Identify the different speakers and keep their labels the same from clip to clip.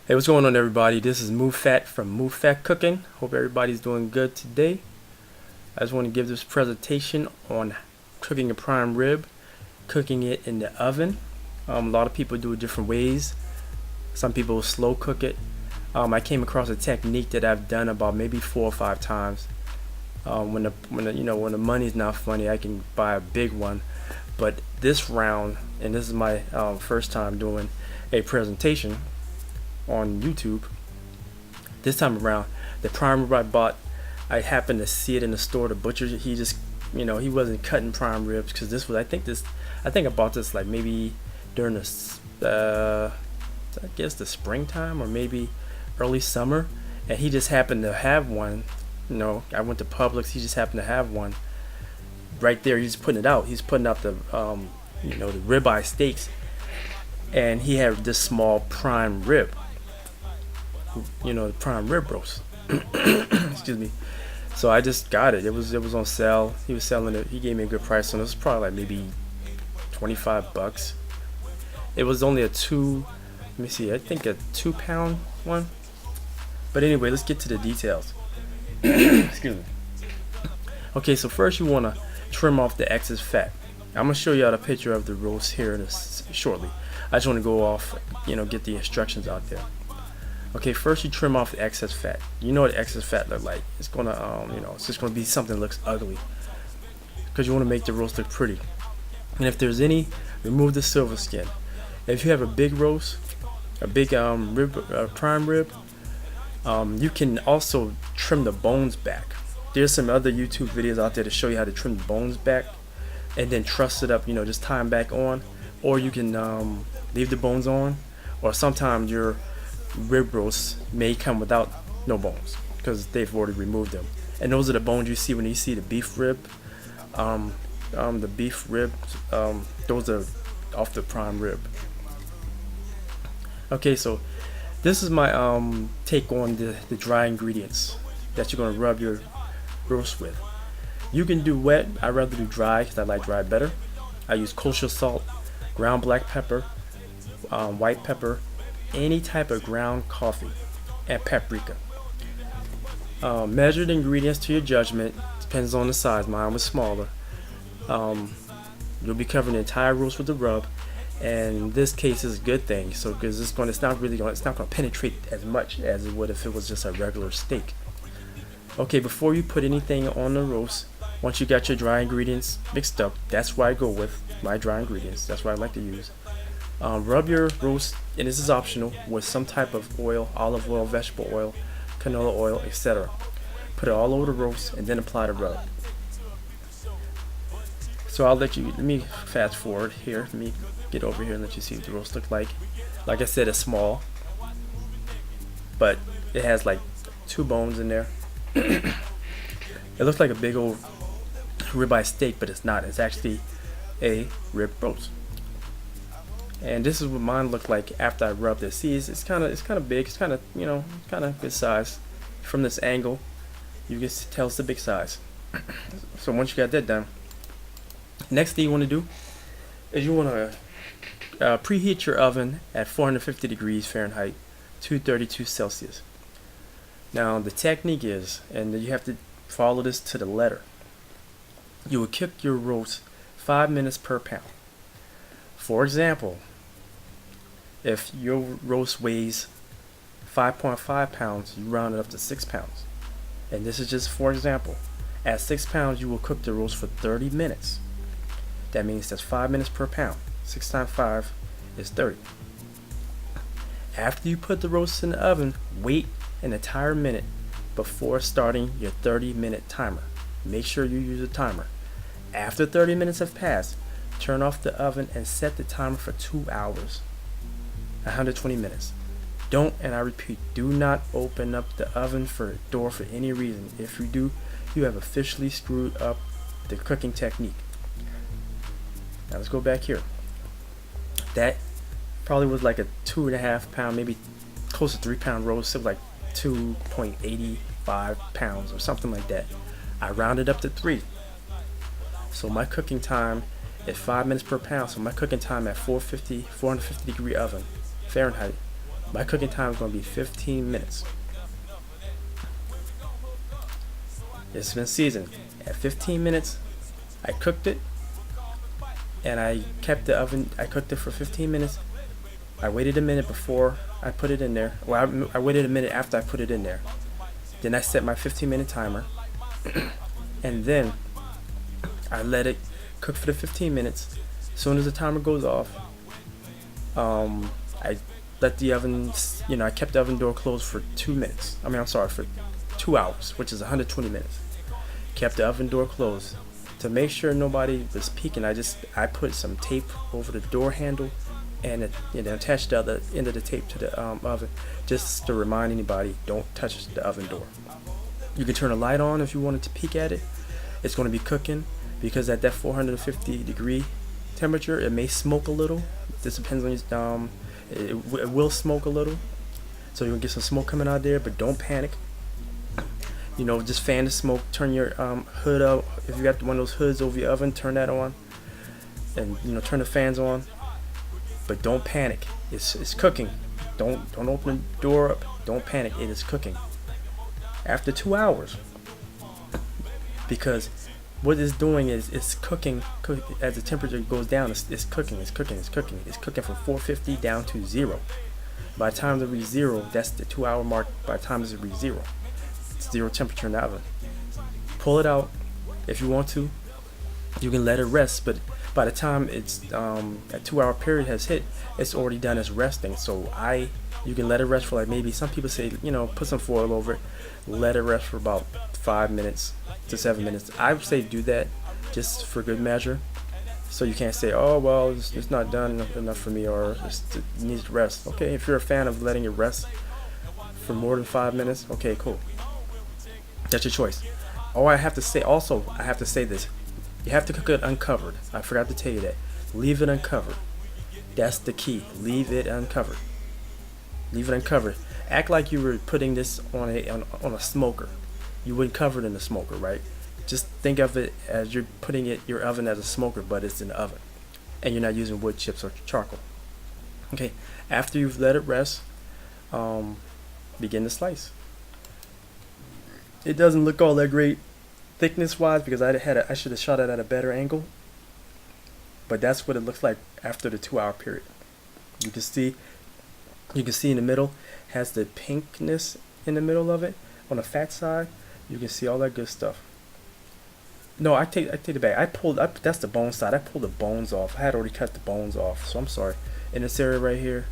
Speaker 1: Hey, what's going on, everybody? This is Move Fat from Move Fat Cooking. Hope everybody's doing good today. I just want to give this presentation on cooking a prime rib, cooking it in the oven. A lot of people do it different ways. Some people slow cook it. I came across a technique that I've done about maybe 4 or 5 times. When the money's not funny, I can buy a big one. But this round, and this is my first time doing a presentation on YouTube. This time around, the prime rib I bought, I happened to see it in the store. The butcher, he just, he wasn't cutting prime ribs because this was, I think I bought this like maybe during I guess the springtime or maybe early summer, and he just happened to have one. I went to Publix. He just happened to have one right there. He's putting it out. He's putting out the the ribeye steaks, and he had this small prime rib. The prime rib roast. Excuse me. So I just got it. It was on sale. He was selling it. He gave me a good price on it. It was probably like maybe $25. It was only a let me see, I think a 2-pound one. But anyway, let's get to the details. Excuse me. Okay, so first you want to trim off the excess fat. I'm gonna show you all a picture of the roast here shortly. I just want to go off, get the instructions out there. Okay, first you trim off the excess fat. You know what excess fat look like. It's gonna, it's just gonna be something that looks ugly because you want to make the roast look pretty. And if there's any, remove the silver skin. If you have a big roast, a big prime rib, you can also trim the bones back. There's some other YouTube videos out there to show you how to trim the bones back and then truss it up. Just tie them back on, or you can leave the bones on, or sometimes your rib roast may come without no bones because they've already removed them, and those are the bones you see when you see the beef rib. The beef rib, those are off the prime rib. Okay, so this is my take on the dry ingredients that you're going to rub your roast with. You can do wet. I rather do dry because I like dry better. I use kosher salt, ground black pepper, white pepper, any type of ground coffee, and paprika. Measure the ingredients to your judgment. Depends on the size. Mine was smaller. You'll be covering the entire roast with the rub, and in this case is a good thing. So because it's not going to penetrate as much as it would if it was just a regular steak. Okay, before you put anything on the roast, once you got your dry ingredients mixed up, that's why I go with my dry ingredients. That's what I like to use. Rub your roast, and this is optional, with some type of oil, olive oil, vegetable oil, canola oil, etc. Put it all over the roast and then apply the rub. So let me fast forward here. Let me get over here and let you see what the roast look like. Like I said, it's small, but it has like 2 bones in there. It looks like a big old ribeye steak, but it's not. It's actually a rib roast. And this is what mine looked like after I rubbed it. See, it's kind of big. It's kind of good size. From this angle, you can tell it's the big size. So once you got that done, next thing you want to do is you want to preheat your oven at 450 degrees Fahrenheit, 232 Celsius. Now the technique is, and you have to follow this to the letter, you will cook your roast 5 minutes per pound. For example, if your roast weighs 5.5 pounds, you round it up to 6 pounds. And this is just for example. At 6 pounds, you will cook the roast for 30 minutes. That means that's 5 minutes per pound. 6 times 5 is 30. After you put the roast in the oven, wait an entire minute before starting your 30-minute timer. Make sure you use a timer. After 30 minutes have passed, turn off the oven and set the timer for 2 hours, 120 minutes. Don't, and I repeat, do not open up the oven door for any reason. If you do, you have officially screwed up the cooking technique. Now let's go back here. That probably was like a 2.5 pound, maybe close to 3 pound roast. It was like 2.85 pounds or something like that. I rounded up to 3. So my cooking time is 5 minutes per pound. So my cooking time at 450 degree oven Fahrenheit My cooking time is going to be 15 minutes. It's been seasoned. At 15 minutes, I cooked it, and I kept the oven. I cooked it for 15 minutes. I waited a minute before I put it in there. Well, I waited a minute after I put it in there. Then I set my 15-minute timer, and then I let it cook for the 15 minutes. As soon as the timer goes off, I let the oven, I kept the oven door closed for 2 minutes. For 2 hours, which is 120 minutes. Kept the oven door closed. To make sure nobody was peeking, I put some tape over the door handle and attached the other end of the tape to the oven, just to remind anybody, don't touch the oven door. You can turn a light on if you wanted to peek at it. It's going to be cooking, because at that 450 degree temperature, it may smoke a little. This depends on your, it will smoke a little, so you'll get some smoke coming out there, but don't panic. Just fan the smoke, turn your hood up. If you got one of those hoods over your oven, turn that on, and turn the fans on. But don't panic. It's cooking. Don't open the door up. Don't panic. It is cooking. After 2 hours, because what it's doing is it's cooking. As the temperature goes down, it's cooking. It's cooking from 450 down to 0. By the time it reaches 0, that's the 2 hour mark. By the time it reaches 0, it's 0 temperature in the oven. Pull it out if you want to. You can let it rest, but by the time it's that 2 hour period has hit, it's already done as resting. So you can let it rest for, like, maybe some people say, put some foil over it, let it rest for about 5 minutes to 7 minutes. I would say do that just for good measure, so you can't say, oh well, it's not done enough for me, or it needs to rest. Okay, if you're a fan of letting it rest for more than 5 minutes, okay, cool, that's your choice. I have to say this: you have to cook it uncovered. I forgot to tell you that. Leave it uncovered. That's the key. Leave it uncovered. Leave it uncovered. Act like you were putting this on a smoker. You wouldn't cover it in the smoker, right? Just think of it as you're putting your oven as a smoker, but it's in the oven, and you're not using wood chips or charcoal. Okay. After you've let it rest, begin to slice. It doesn't look all that great thickness wise, because I should have shot it at a better angle, but that's what it looks like after the 2 hour period. You can see in the middle has the pinkness in the middle of it on the fat side. You can see all that good stuff. No, I take it back. That's the bone side. I pulled the bones off. I had already cut the bones off, so I'm sorry. In this area right here,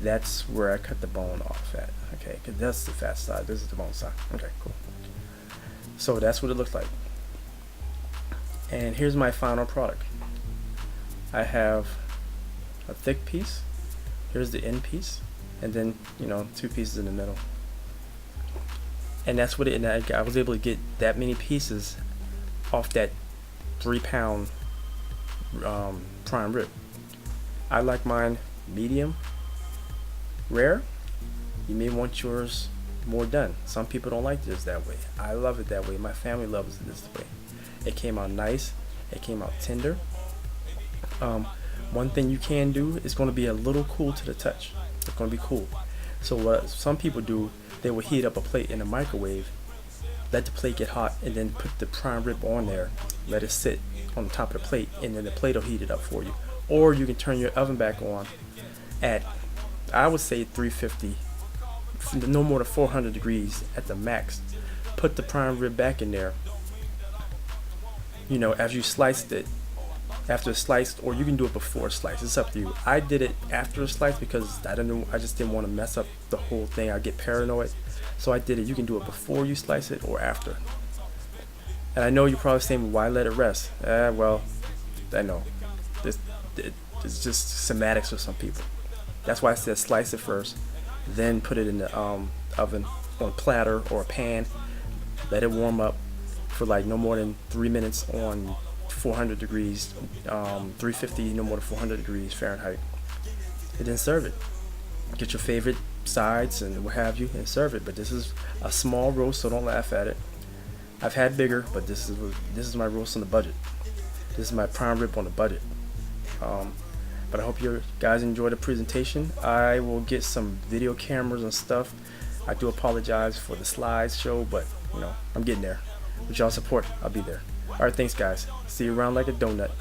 Speaker 1: that's where I cut the bone off at. Okay, because that's the fat side. This is the bone side. Okay, cool. So that's what it looks like. And here's my final product. I have a thick piece. Here's the end piece, and then 2 pieces in the middle. And that's what and I was able to get that many pieces off that 3-pound prime rib. I like mine medium rare. You may want yours more done. Some people don't like this that way. I love it that way. My family loves it this way. It came out nice. It came out tender. One thing you can do is going to be a little cool to the touch. It's going to be cool. So what some people do, they will heat up a plate in a microwave, let the plate get hot, and then put the prime rib on there, let it sit on the top of the plate, and then the plate will heat it up for you. Or you can turn your oven back on at, I would say, 350, no more than 400 degrees at the max. Put the prime rib back in there, as you sliced it, after it's sliced, or you can do it before it's sliced. It's up to you. I did it after it's sliced because I just didn't want to mess up the whole thing. I get paranoid, so I did it. You can do it before you slice it or after. And I know you're probably saying, why let it rest? Well, I know it's just semantics for some people. That's why I said slice it first, then put it in the oven on a platter or a pan. Let it warm up for like no more than 3 minutes on 400 degrees, 350, no more than 400 degrees Fahrenheit, and then serve it. Get your favorite sides and what have you, and serve it. But this is a small roast, so don't laugh at it. I've had bigger, but this is my roast on the budget. This is my prime rib on the budget. But I hope you guys enjoy the presentation. I will get some video cameras and stuff. I do apologize for the slideshow, but I'm getting there. With y'all support, I'll be there. Alright, thanks guys. See you around like a donut.